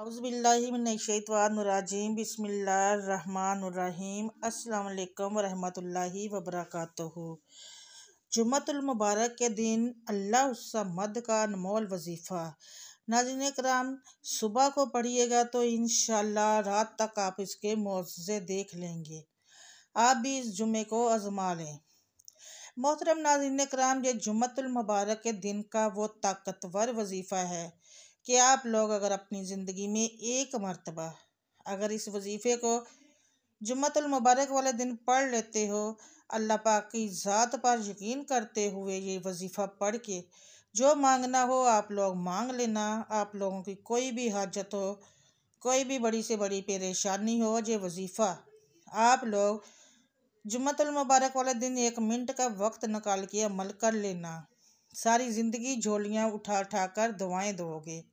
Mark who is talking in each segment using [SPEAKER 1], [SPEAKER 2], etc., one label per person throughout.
[SPEAKER 1] औज़ुबिल्लाहिमिनश्शैतानिर्रजीम बिस्मिल्लाहिर्रहमानिर्रहीम अस्सलाम वालेकुम वरहमतुल्लाहि वबरकातुहू। जुम्मतुल मुबारक के दिन अल्लाह मद का अनमोल वजीफ़ा। नाज़रीन कराम, सुबह को पढ़िएगा तो इंशाअल्लाह रात तक आप इसके मौज़े देख लेंगे। आप भी इस जुम्मे को आज़मा लें। मोहतरम नाज़रीन कराम, ये जुम्मतुल मुबारक के दिन का वो ताकतवर वजीफ़ा है कि आप लोग अगर अपनी ज़िंदगी में एक मरतबा अगर इस वजीफ़े को जुम्मतुल मुबारक वाले दिन पढ़ लेते हो, अल्लाह पाक की ज़ात पर यकीन करते हुए ये वजीफ़ा पढ़ के जो मांगना हो आप लोग मांग लेना। आप लोगों की कोई भी हाजत हो, कोई भी बड़ी से बड़ी परेशानी हो, ये वजीफ़ा आप लोग जुम्मतुल मुबारक वाले दिन 1 मिनट का वक्त निकाल के अमल कर लेना। सारी ज़िंदगी झोलियाँ उठा उठा कर दुआएं दोगे।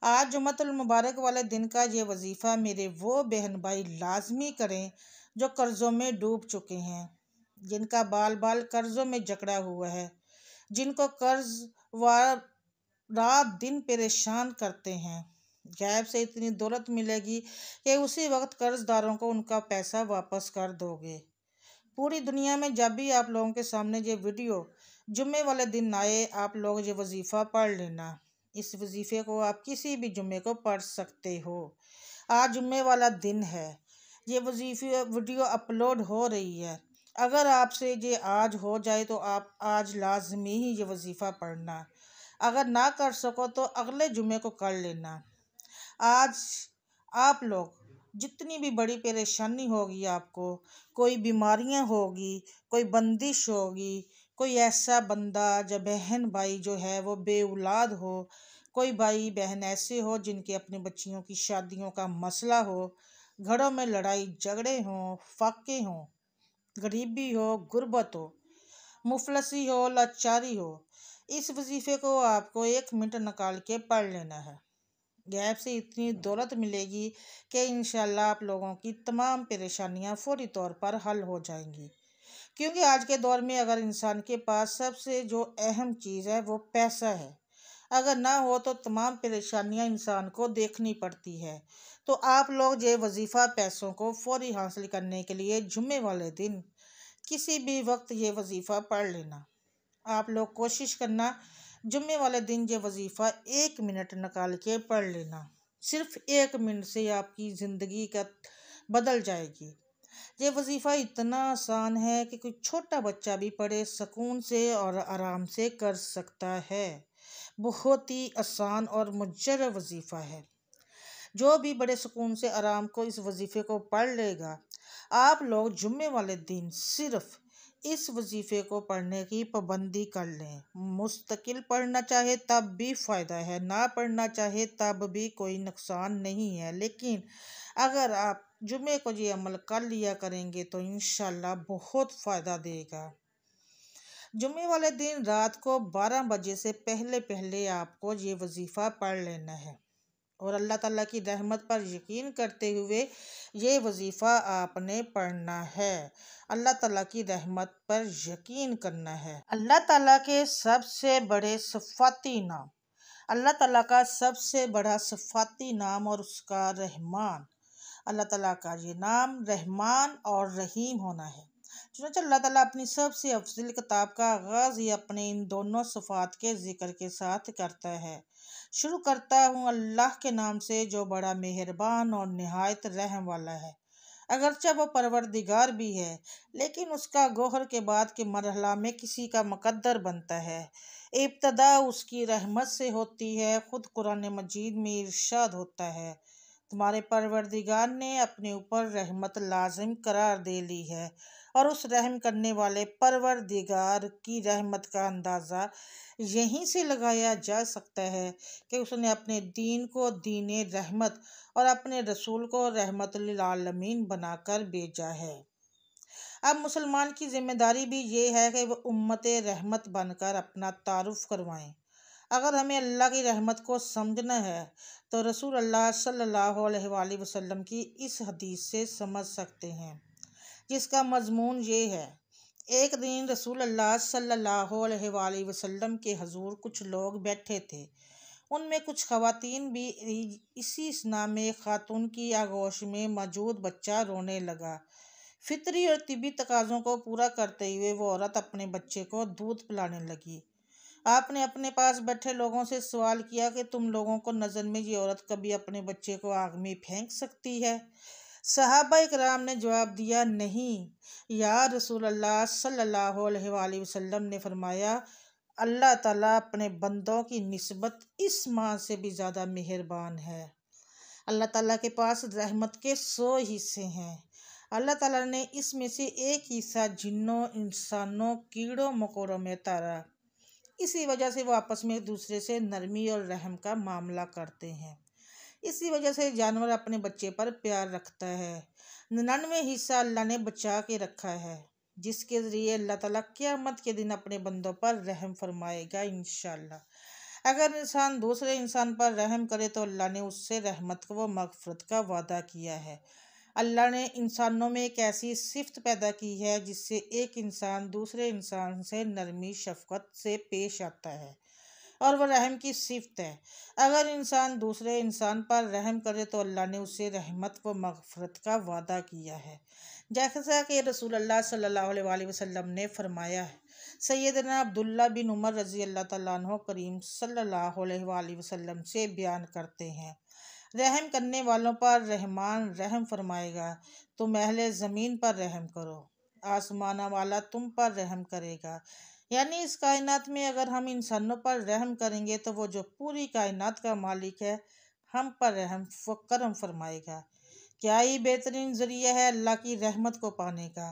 [SPEAKER 1] आज जुम्मतुल मुबारक वाले दिन का ये वजीफ़ा मेरे वो बहन भाई लाजमी करें जो कर्ज़ों में डूब चुके हैं, जिनका बाल बाल कर्ज़ों में जकड़ा हुआ है, जिनको कर्ज़ व रात दिन परेशान करते हैं। गैब से इतनी दौलत मिलेगी कि उसी वक्त कर्ज़दारों को उनका पैसा वापस कर दोगे। पूरी दुनिया में जब भी आप लोगों के सामने ये वीडियो जुम्मे वाले दिन आए, आप लोग ये वजीफ़ा पढ़ लेना। इस वजीफ़े को आप किसी भी जुम्मे को पढ़ सकते हो। आज जुम्मे वाला दिन है, ये वजीफ़े वीडियो अपलोड हो रही है। अगर आपसे ये आज हो जाए तो आप आज लाजमी ही ये वजीफ़ा पढ़ना। अगर ना कर सको तो अगले जुम्मे को कर लेना। आज आप लोग जितनी भी बड़ी परेशानी होगी, आपको कोई बीमारियां होगी, कोई बंदिश होगी, कोई ऐसा बंदा जो बहन भाई जो है वो बेऔलाद हो, कोई भाई बहन ऐसे हो जिनके अपनी बच्चियों की शादियों का मसला हो, घरों में लड़ाई झगड़े हों, फाके हों, गरीबी हो, गुर्बत हो, मुफलसी हो, लाचारी हो, इस वजीफ़े को आपको 1 मिनट निकाल के पढ़ लेना है। गैब से इतनी दौलत मिलेगी कि इंशाल्लाह आप लोगों की तमाम परेशानियां फौरी तौर पर हल हो जाएंगी। क्योंकि आज के दौर में अगर इंसान के पास सबसे जो अहम चीज़ है वो पैसा है, अगर ना हो तो तमाम परेशानियां इंसान को देखनी पड़ती है। तो आप लोग ये वजीफ़ा पैसों को फौरी हासिल करने के लिए जुम्मे वाले दिन किसी भी वक्त ये वजीफ़ा पढ़ लेना। आप लोग कोशिश करना जुम्मे वाले दिन ये वजीफ़ा 1 मिनट निकाल के पढ़ लेना। सिर्फ 1 मिनट से आपकी ज़िंदगी का बदल जाएगी। ये वजीफ़ा इतना आसान है कि कोई छोटा बच्चा भी पढ़े सुकून से और आराम से कर सकता है। बहुत ही आसान और मुजर्रब वजीफ़ा है। जो भी बड़े सुकून से आराम को इस वजीफ़े को पढ़ लेगा, आप लोग जुम्मे वाले दिन सिर्फ इस वजीफ़े को पढ़ने की पाबंदी कर लें। मुस्तकिल पढ़ना चाहे तब भी फ़ायदा है, ना पढ़ना चाहे तब भी कोई नुकसान नहीं है। लेकिन अगर आप जुम्मे को ये अमल कर लिया करेंगे तो इंशाल्लाह बहुत फ़ायदा देगा। जुम्मे वाले दिन रात को 12 बजे से पहले पहले आपको ये वजीफ़ा पढ़ लेना है और अल्लाह ताला की रहमत पर यकीन करते हुए ये वजीफ़ा आपने पढ़ना है। अल्लाह ताला की रहमत पर यकीन करना है। अल्लाह ताला के सबसे बड़े सिफ़ाती नाम, अल्लाह ताला का सबसे बड़ा सिफ़ाती नाम और उसका रहमान। अल्लाह ताला का ये नाम रहमान और रहीम होना है। चुनांचे अल्लाह ताला अपनी सबसे अफजल किताब का आगाज़ ही अपने इन दोनों सिफ़ात के ज़िक्र के साथ करता है। शुरू करता हूँ अल्लाह के नाम से जो बड़ा मेहरबान और निहायत रहम वाला है। अगरचे वो परवरदिगार भी है, लेकिन उसका गोहर के बाद के मरहला में किसी का मुकद्दर बनता है। इब्तदा उसकी रहमत से होती है। खुद कुरान मजीद में इरशाद होता है, तुम्हारे परवरदिगार ने अपने ऊपर रहमत लाजिम करार दे ली है। और उस रहम करने वाले परवरदिगार की रहमत का अंदाज़ा यहीं से लगाया जा सकता है कि उसने अपने दीन को दीन रहमत और अपने रसूल को रहमत लिल आलमीन बनाकर भेजा है। अब मुसलमान की जिम्मेदारी भी ये है कि वह उम्मत रहमत बनकर अपना तारुफ करवाएं। अगर हमें अल्लाह की रहमत को समझना है तो रसूल अल्लाह सल्लल्लाहु अलैहि वसल्लम की इस हदीस से समझ सकते हैं, जिसका मजमून ये है। एक दिन रसूल अल्लाह सल्लल्लाहु अलैहि वसल्लम के हजूर कुछ लोग बैठे थे। उनमें कुछ खवातीन भी इसी स्नान में खातून की आगोश में मौजूद बच्चा रोने लगा। फितरी और तिबी तकाज़ों को पूरा करते हुए वो औरत अपने बच्चे को दूध पिलाने लगी। आपने अपने पास बैठे लोगों से सवाल किया कि तुम लोगों को नज़र में ये औरत कभी अपने बच्चे को आग में फेंक सकती है? सहाबा इकराम ने जवाब दिया, नहीं या रसूल अल्लाह सल्लल्लाहु अलैहि वसल्लम ने फरमाया, अल्लाह ताला अपने बंदों की निस्बत इस माँ से भी ज़्यादा मेहरबान है। अल्लाह ताला के पास रहमत के 100 हिस्से हैं। अल्लाह ताला ने इसमें से एक हिस्सा जिन्नों, इंसानों, कीड़ों मकोड़ों में तारा। इसी वजह से वो आपस में एक दूसरे से नरमी और रहम का मामला करते हैं। इसी वजह से जानवर अपने बच्चे पर प्यार रखता है। 99 हिस्सा अल्लाह ने बचा के रखा है, जिसके ज़रिए अल्लाह ताला क़यामत के दिन अपने बंदों पर रहम फरमाएगा इंशाअल्लाह। अगर इंसान दूसरे इंसान पर रहम करे तो अल्लाह ने उससे रहमत व मग़फ़िरत का वादा किया है। अल्लाह ने इंसानों में एक ऐसी सिफ़त पैदा की है जिससे एक इंसान दूसरे इंसान से नरमी शफ़क़त से पेश आता है, और वह रहम की सिफ़त है। अगर इंसान दूसरे इंसान पर रहम करे तो अल्लाह ने उससे रहमत व मग़फ़िरत का वादा किया है, जैसा कि रसूलुल्लाह सल्लल्लाहु अलैहि वसल्लम ने फरमाया है। सैयदना अब्दुल्ला बिन उमर रज़ी अल्लाह तआला अन्हु करीम सल्लल्लाहु अलैहि वसल्लम से बयान करते हैं, रहम करने वालों पर रहमान रहम फरमाएगा। तुम अहले ज़मीन पर रहम करो, आसमाना वाला तुम पर रहम करेगा। यानी इस कायनात में अगर हम इंसानों पर रहम करेंगे तो वो जो पूरी कायनात का मालिक है हम पर रहम व करम फरमाएगा। क्या ही बेहतरीन ज़रिया है अल्लाह की रहमत को पाने का।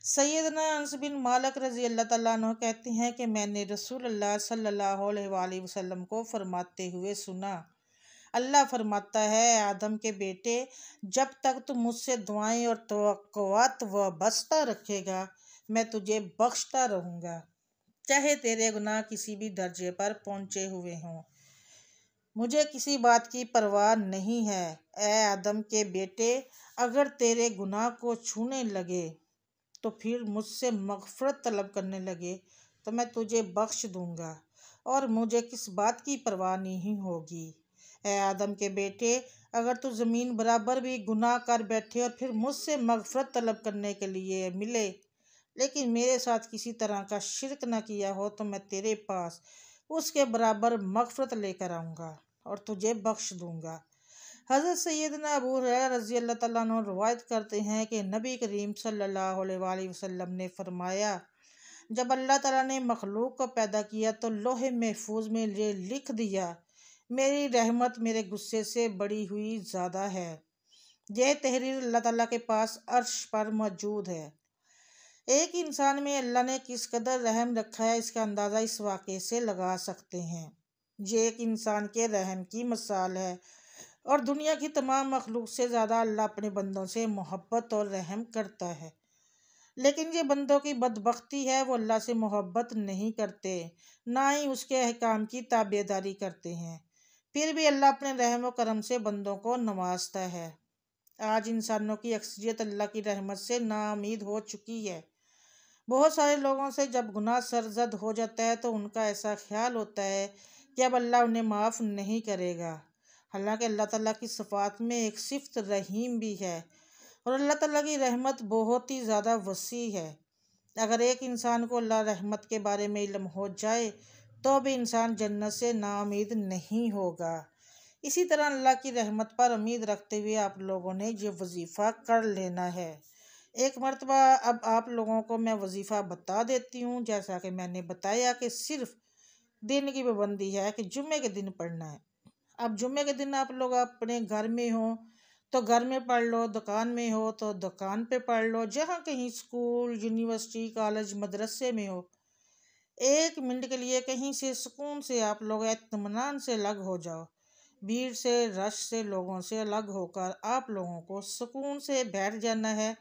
[SPEAKER 1] सैयदना अनस बिन मालिक रज़ी अल्लाह तआला अन्हु कहते हैं कि मैंने रसूलुल्लाह सल्लल्लाहु अलैहि वसल्लम को फरमाते हुए सुना, अल्लाह फरमाता है, आदम के बेटे, जब तक तू मुझसे दुआएं और तवक्कुआत व बस्ता रखेगा मैं तुझे बख्शता रहूँगा, चाहे तेरे गुनाह किसी भी दर्जे पर पहुँचे हुए हों। मुझे किसी बात की परवाह नहीं है। ए आदम के बेटे, अगर तेरे गुनाह को छूने लगे तो फिर मुझसे मग़फ़िरत तलब करने लगे तो मैं तुझे बख्श दूंगा, और मुझे किस बात की परवाह नहीं होगी। ए आदम के बेटे, अगर तू ज़मीन बराबर भी गुनाह कर बैठे और फिर मुझसे मग़फ़िरत तलब करने के लिए मिले, लेकिन मेरे साथ किसी तरह का शिरक न किया हो, तो मैं तेरे पास उसके बराबर मग़फ़िरत लेकर आऊँगा और तुझे बख्श दूंगा। हज़रत सैयदना अबू हुरैरा रज़ी अल्लाह तआला अन्हु रवायत करते हैं कि नबी करीम सल्लल्लाहु अलैहि वसल्लम ने फरमाया, जब अल्लाह ताला ने मखलूक को पैदा किया तो लोहे महफूज में ये लिख दिया, मेरी रहमत मेरे गुस्से से बड़ी हुई ज़्यादा है। यह तहरीर अल्लाह ताला के पास अर्श पर मौजूद है। एक इंसान में अल्लाह ने किस कदर रहम रखा है इसका अंदाज़ा इस वाक़े से लगा सकते हैं। ये एक इंसान के रहम की मिसाल है, और दुनिया की तमाम मखलूक से ज़्यादा अल्लाह अपने बंदों से मोहब्बत और रहम करता है। लेकिन ये बंदों की बदबख्ती है, वो अल्लाह से मोहब्बत नहीं करते, ना ही उसके अहकाम की ताबेदारी करते हैं। फिर भी अल्लाह अपने रहम व करम से बंदों को नवाजता है। आज इंसानों की अक्सरियत अल्लाह की रहमत से नाउम्मीद हो चुकी है। बहुत सारे लोगों से जब गुनाह सरजद हो जाता है तो उनका ऐसा ख्याल होता है कि अब अल्लाह उन्हें माफ़ नहीं करेगा। हालांकि अल्लाह ताला की सिफ़ात में एक सिफ़त रहीम भी है, और अल्लाह ताला की रहमत बहुत ही ज़्यादा वसी है। अगर एक इंसान को अल्लाह रहमत के बारे में इल्म हो जाए तो भी इंसान जन्नत से नाउम्मीद नहीं होगा। इसी तरह अल्लाह की रहमत पर उम्मीद रखते हुए आप लोगों ने ये वजीफ़ा कर लेना है। एक मरतबा अब आप लोगों को मैं वजीफ़ा बता देती हूँ। जैसा कि मैंने बताया कि सिर्फ दिन की पाबंदी है कि जुम्मे के दिन पढ़ना है। अब जुम्मे के दिन आप लोग अपने घर में हो तो घर में पढ़ लो, दुकान में हो तो दुकान पे पढ़ लो, जहाँ कहीं स्कूल, यूनिवर्सिटी, कॉलेज, मदरसे में हो, 1 मिनट के लिए कहीं से सुकून से आप लोग इत्मीनान से अलग हो जाओ। भीड़ से, रश से, लोगों से अलग होकर आप लोगों को सुकून से बैठ जाना है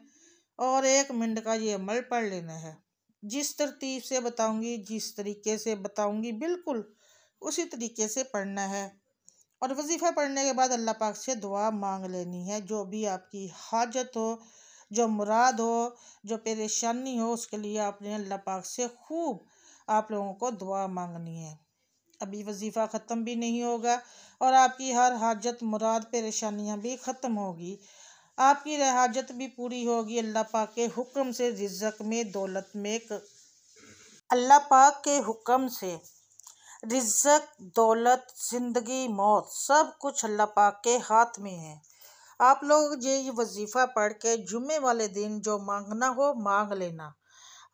[SPEAKER 1] और 1 मिनट का ये अमल पढ़ लेना है। जिस तरतीब से बताऊंगी, जिस तरीके से बताऊंगी, बिल्कुल उसी तरीके से पढ़ना है। और वजीफ़ा पढ़ने के बाद अल्लाह पाक से दुआ मांग लेनी है। जो भी आपकी हाजत हो, जो मुराद हो, जो परेशानी हो, उसके लिए आपने अल्लाह पाक से खूब आप लोगों को दुआ मांगनी है। अभी वजीफ़ा ख़त्म भी नहीं होगा और आपकी हर हाजत मुराद परेशानियां भी ख़त्म होगी। आपकी हाजत भी पूरी होगी अल्लाह पाक के हुक्म से, रिज़्क़ में, दौलत में। अल्लाह पाक के हुक्म से रिज़्क़, दौलत, ज़िंदगी, मौत सब कुछ अल्लाह पाक के हाथ में है। आप लोग ये वजीफ़ा पढ़ के जुम्मे वाले दिन जो मांगना हो मांग लेना।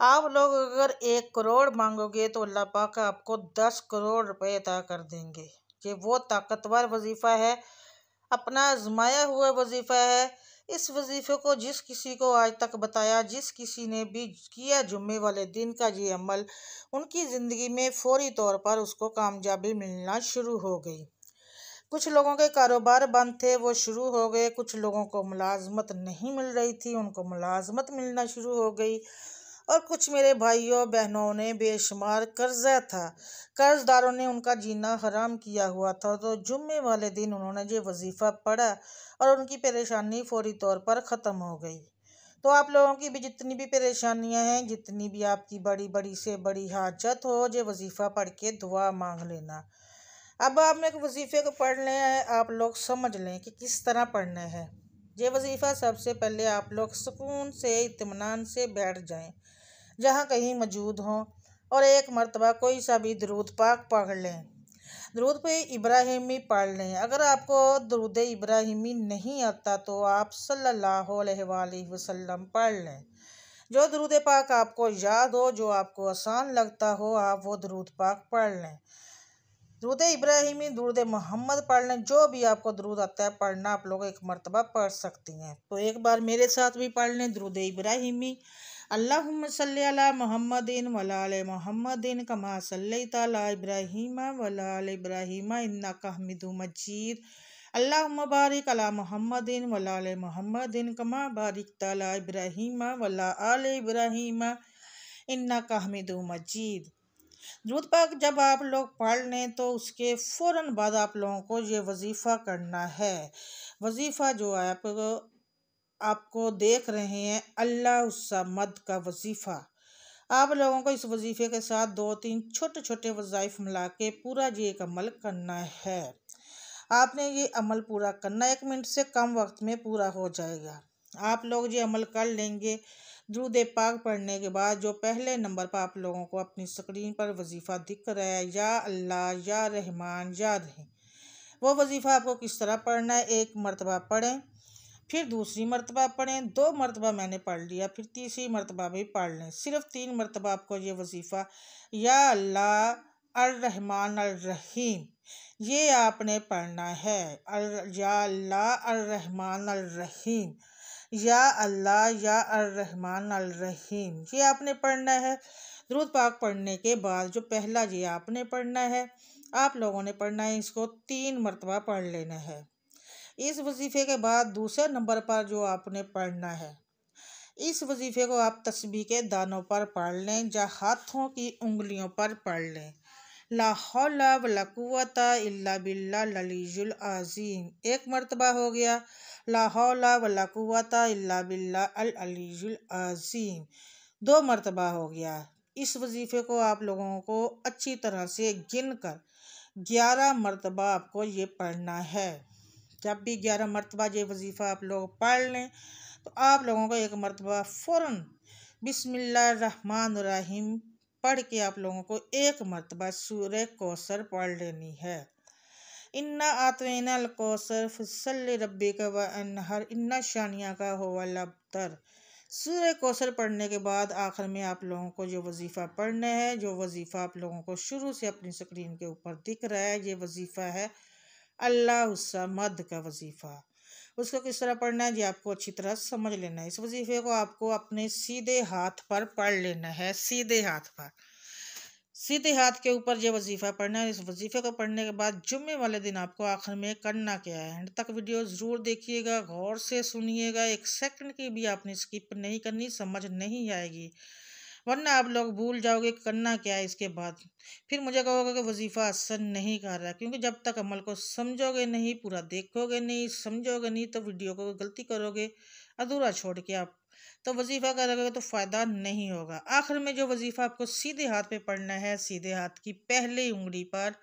[SPEAKER 1] आप लोग अगर 1 करोड़ मांगोगे तो अल्लाह पाक आपको 10 करोड़ रुपए अता कर देंगे। ये वो ताकतवर वजीफ़ा है, अपना आजमाया हुआ वजीफ़ा है। इस वजीफ़े को जिस किसी को आज तक बताया, जिस किसी ने भी किया जुम्मे वाले दिन का ये अमल, उनकी ज़िंदगी में फौरी तौर पर उसको कामयाबी मिलना शुरू हो गई। कुछ लोगों के कारोबार बंद थे, वो शुरू हो गए। कुछ लोगों को मुलाजमत नहीं मिल रही थी, उनको मुलाजमत मिलना शुरू हो गई। और कुछ मेरे भाइयों बहनों ने बेशुमार कर्जा था, कर्जदारों ने उनका जीना हराम किया हुआ था। तो जुम्मे वाले दिन उन्होंने ये वजीफ़ा पढ़ा और उनकी परेशानी फौरी तौर पर ख़त्म हो गई। तो आप लोगों की भी जितनी भी परेशानियां हैं, जितनी भी आपकी बड़ी बड़ी से बड़ी हाजत हो, ये वजीफ़ा पढ़ के दुआ मांग लेना। अब आपने एक वजीफ़े को पढ़ना है, आप लोग समझ लें कि किस तरह पढ़ना है। ये वजीफ़ा सबसे पहले आप लोग सुकून से, इत्मीनान से बैठ जाएं, जहाँ कहीं मौजूद हों, और एक मरतबा कोई सा भी दरूद पाक पढ़ लें। दरूद पे इब्राहिमी पढ़ लें। अगर आपको दरूद इब्राहिमी नहीं आता तो आप सल्लल्लाहु अलैहि वसल्लम पढ़ लें। जो दरूद पाक आपको याद हो, जो आपको आसान लगता हो, आप वो दरूद पाक पढ़ लें। दरूद इब्राहिमी, दरूद मोहम्मद पढ़ लें। जो भी आपको दरूद आता है पढ़ना, आप लोग एक मरतबा पढ़ सकती हैं। तो एक बार मेरे साथ भी पढ़ लें दरूद इब्राहिमी। अल्लाहुम्मा सल्ली अला मुहम्मदिन वला आले मुहम्मदिन कमा सल्लैता अला इब्राहीम वला आले इब्राहीम इन्नका हमीदुम मजीद। अल्लाहुम्मा बारिक अला मुहम्मदिन वला आले मुहम्मदिन कमा बारिकता अला इब्राहीम वला आले इब्राहीम इन्नका हमीदुम मजीद। दुरूद पाक जब आप लोग पढ़ लें तो उसके फ़ौरन बाद आप लोगों को ये वजीफ़ा करना है। वजीफ़ा जो है आपको देख रहे हैं, अल्लाह उस्समद का वजीफ़ा। आप लोगों को इस वजीफ़े के साथ 2-3 छोटे छोटे वज़ाइफ मिला के पूरा ये एक अमल करना है। आपने ये अमल पूरा करना, 1 मिनट से कम वक्त में पूरा हो जाएगा। आप लोग ये अमल कर लेंगे। दुरूद पाक पढ़ने के बाद जो पहले नंबर पर आप लोगों को अपनी स्क्रीन पर वजीफ़ा दिख रहा है, या अल्लाह, या रहमान, या रहीम, वो वजीफ़ा आपको किस तरह पढ़ना है। 1 मरतबा पढ़ें, फिर दूसरी मरतबा पढ़ें, 2 मरतबा मैंने पढ़ लिया, फिर तीसरी मरतबा भी पढ़ लें। सिर्फ 3 मरतबा आपको ये वजीफ़ा, या अल्लाह अर रहमान अर रहीम, ये आपने पढ़ना है। या अल्लाह अर रहमान अर रहीम, या अल्लाह, या अर रहमान अर रहीम, ये आपने पढ़ना है। दुरूद पाक पढ़ने के बाद जो पहला ये आपने पढ़ना है, आप लोगों ने पढ़ना है, इसको 3 मरतबा पढ़ लेना है। इस वजीफ़े के बाद दूसरे नंबर पर जो आपने पढ़ना है, इस वजीफ़े को आप तस्बीह के दानों पर पढ़ लें, या हाथों की उंगलियों पर पढ़ लें। ला हौला वला कुव्वता इल्ला बिल्लाहिल अलिय्युल अज़ीम, 1 मरतबा हो गया। ला हौला वला कुव्वता इल्ला बिल्लाहिल अलिय्युल अज़ीम, 2 मरतबा हो गया। इस वजीफ़े को आप लोगों को अच्छी तरह से गिन कर 11 मरतबा आपको ये पढ़ना है। जब भी 11 मरतबा ये वजीफ़ा आप लोग पढ़ लें तो आप लोगों को 1 मरतबा फ़ौरन बिस्मिल्लाहिर्रहमानिर्रहीम पढ़ के आप लोगों को 1 मरतबा सूरह कौसर पढ़ लेनी है। इन्ना आतैनाल कौसर फसल्लि रब्बिका वअन्हर इन्ना शानियाका हुवल अब्तर। सूरह कौसर पढ़ने के बाद आखिर में आप लोगों को जो वजीफ़ा पढ़ना है, जो वजीफ़ा आप लोगों को शुरू से अपनी स्क्रीन के ऊपर दिख रहा है, ये वजीफ़ा है अल्लाह उस्समद का वजीफ़ा। उसको किस तरह पढ़ना है, ये आपको अच्छी तरह समझ लेना है। इस वजीफ़े को आपको अपने सीधे हाथ पर पढ़ लेना है, सीधे हाथ पर, सीधे हाथ के ऊपर ये वजीफ़ा पढ़ना है। इस वजीफ़े को पढ़ने के बाद जुम्मे वाले दिन आपको आखिर में करना क्या है, एंड तक वीडियो ज़रूर देखिएगा, गौर से सुनिएगा, 1 सेकंड की भी आपने स्किप नहीं करनी, समझ नहीं आएगी, वरना आप लोग भूल जाओगे करना क्या है इसके बाद। फिर मुझे कहोगे कि वजीफ़ा असर नहीं कर रहा, क्योंकि जब तक अमल को समझोगे नहीं, पूरा देखोगे नहीं, समझोगे नहीं, तो वीडियो को गलती करोगे, अधूरा छोड़ के आप तो वजीफ़ा करोगे तो फ़ायदा नहीं होगा। आखिर में जो वजीफ़ा आपको सीधे हाथ पे पढ़ना है, सीधे हाथ की पहली उंगली पर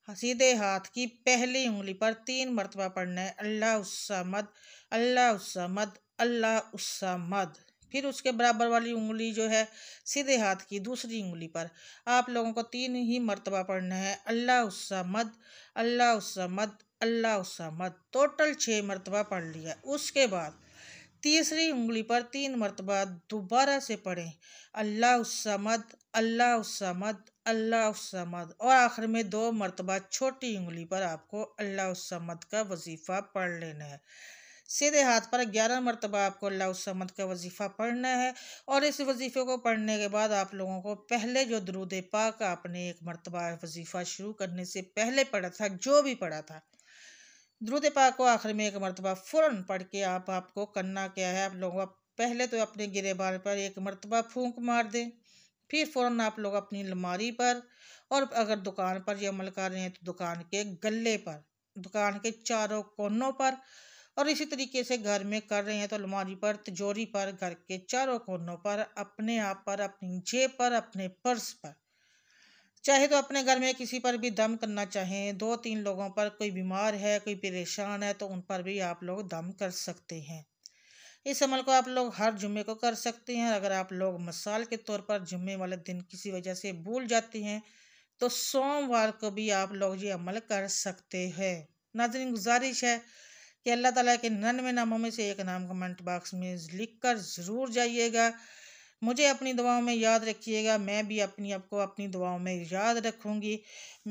[SPEAKER 1] सीधे हाथ की पहली उंगली पर 3 मरतबा पढ़ना है अल्लाह समद, अल्लाह समद, अल्लाह समद। फिर उसके बराबर वाली उंगली जो है सीधे हाथ की दूसरी उंगली पर आप लोगों को 3 ही मरतबा पढ़ना है अल्लाह समद, अल्लाह समद, अल्लाह समद। टोटल 6 मरतबा पढ़ लिया। उसके बाद तीसरी उंगली पर 3 मरतबा दोबारा से पढ़ें अल्लाह समद, अल्लाह समद, अल्लाह समद। और आखिर में 2 मरतबा छोटी उंगली पर आपको अल्लाह समद का वजीफ़ा पढ़ लेना है। सीधे हाथ पर 11 मरतबा आपको अल्लाह समद का वजीफ़ा पढ़ना है। और इस वजीफ़े को पढ़ने के बाद आप लोगों को पहले जो दरूद पाक आपने 1 मरतबा वजीफ़ा शुरू करने से पहले पढ़ा था, जो भी पढ़ा था, दरूद पाक को आखिर में 1 मरतबा फ़ौरन पढ़ के आपको करना क्या है, आप लोगों को पहले तो अपने गिरेबान पर 1 मरतबा फूंक मार दें। फिर फ़ौरन आप लोग अपनी अलमारी पर, और अगर दुकान पर ये अमल कर रहे हैं तो दुकान के गल्ले पर, दुकान के चारों कोनों पर, और इसी तरीके से घर में कर रहे हैं तो अलमारी पर, तिजोरी पर, घर के चारों कोनों पर, अपने आप पर, अपनी जेब पर, अपने पर्स पर, चाहे तो अपने घर में किसी पर भी दम करना चाहें, 2-3 लोगों पर, कोई बीमार है, कोई परेशान है तो उन पर भी आप लोग दम कर सकते हैं। इस अमल को आप लोग हर जुम्मे को कर सकते हैं। अगर आप लोग मिसाल के तौर पर जुम्मे वाले दिन किसी वजह से भूल जाते हैं तो सोमवार को भी आप लोग ये अमल कर सकते हैं। नाज़रीन, गुजारिश है कि अल्लाह ताला के 99 नामों में से एक नाम कमेंट बॉक्स में लिख कर ज़रूर जाइएगा। मुझे अपनी दुआओं में याद रखिएगा, मैं भी आपको अपनी दुआओं में याद रखूँगी।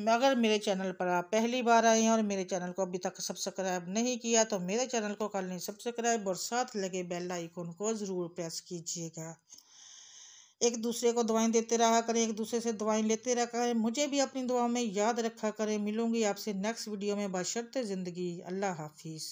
[SPEAKER 1] अगर मेरे चैनल पर आप पहली बार आए हैं और मेरे चैनल को अभी तक सब्सक्राइब नहीं किया तो मेरे चैनल को कर लें सब्सक्राइब, और साथ लगे बेल आइकन को ज़रूर प्रेस कीजिएगा। एक दूसरे को दुआएं देते रहा करें, एक दूसरे से दुआएं लेते रहा करें। मुझे भी अपनी दुआओं में याद रखा करें। मिलूंगी आपसे नेक्स्ट वीडियो में बशर्ते ज़िंदगी। अल्लाह हाफिज़।